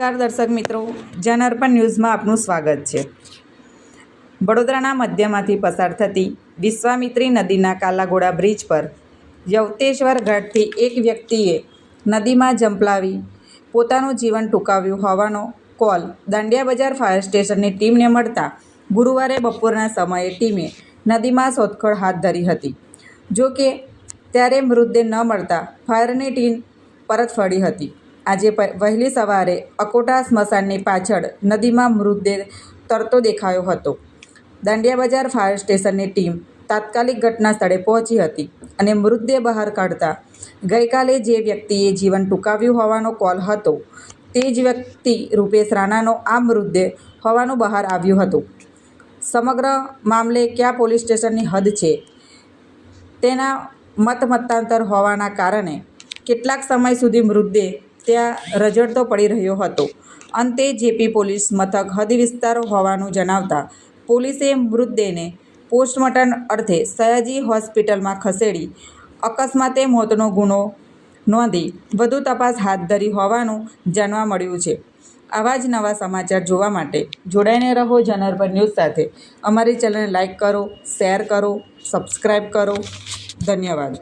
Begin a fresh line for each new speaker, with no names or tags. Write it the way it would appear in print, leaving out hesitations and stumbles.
નમસ્કાર દર્શક મિત્રો, જનઅર્પણ ન્યૂઝમાં આપનું સ્વાગત છે। વડોદરાના મધ્યમાંથી પસાર થતી વિશ્વામિત્રી નદીના કાલાઘોડા બ્રિજ પર યવતેશ્વર ઘાટથી એક વ્યક્તિએ નદીમાં ઝંપલાવી પોતાનું જીવન ટૂંકાવ્યું હોવાનો કોલ દાંડિયા બજાર ફાયર સ્ટેશનની ટીમને મળતા ગુરુવારે બપોરના સમયે ટીમે નદીમાં શોધખોળ હાથ ધરી હતી। જો કે ત્યારે મૃતદેહ ન મળતા ફાયરની ટીમ પરત ફરી હતી। આજે વહેલી સવારે અકોટા સ્મશાનની પાછળ નદીમાં મૃતદેહ તરતો દેખાયો હતો। દાંડિયા બજાર ફાયર સ્ટેશનની ટીમ તાત્કાલિક ઘટના સ્થળે પહોંચી હતી અને મૃતદેહ બહાર કાઢતા ગઈકાલે જે વ્યક્તિએ જીવન ટૂંકાવ્યું હોવાનો કોલ હતો તે જ વ્યક્તિ રૂપેશ રાણાનો આ મૃતદેહ હોવાનું બહાર આવ્યું હતું। સમગ્ર મામલે કયા પોલીસ સ્ટેશનની હદ છે તેના મતાંતર હોવાના કારણે કેટલાક સમય સુધી મૃતદેહ ત્યાં રઝળતો પડી રહ્યો હતો। અંતે જેપી પોલીસ મથક હદ વિસ્તાર હોવાનું જણાવતા પોલીસે મૃતદેહને પોસ્ટમોર્ટમ અર્થે સયાજી હોસ્પિટલમાં ખસેડી અકસ્માતે મોતનો ગુનો નોંધી વધુ તપાસ હાથ ધરી હોવાનું જાણવા મળ્યું છે। આવા જ નવા સમાચાર જોવા માટે જોડાઈને રહો જનઅર્પણ ન્યૂઝ સાથે। અમારી ચેનલને લાઇક કરો, શેર કરો, સબસ્ક્રાઈબ કરો। ધન્યવાદ।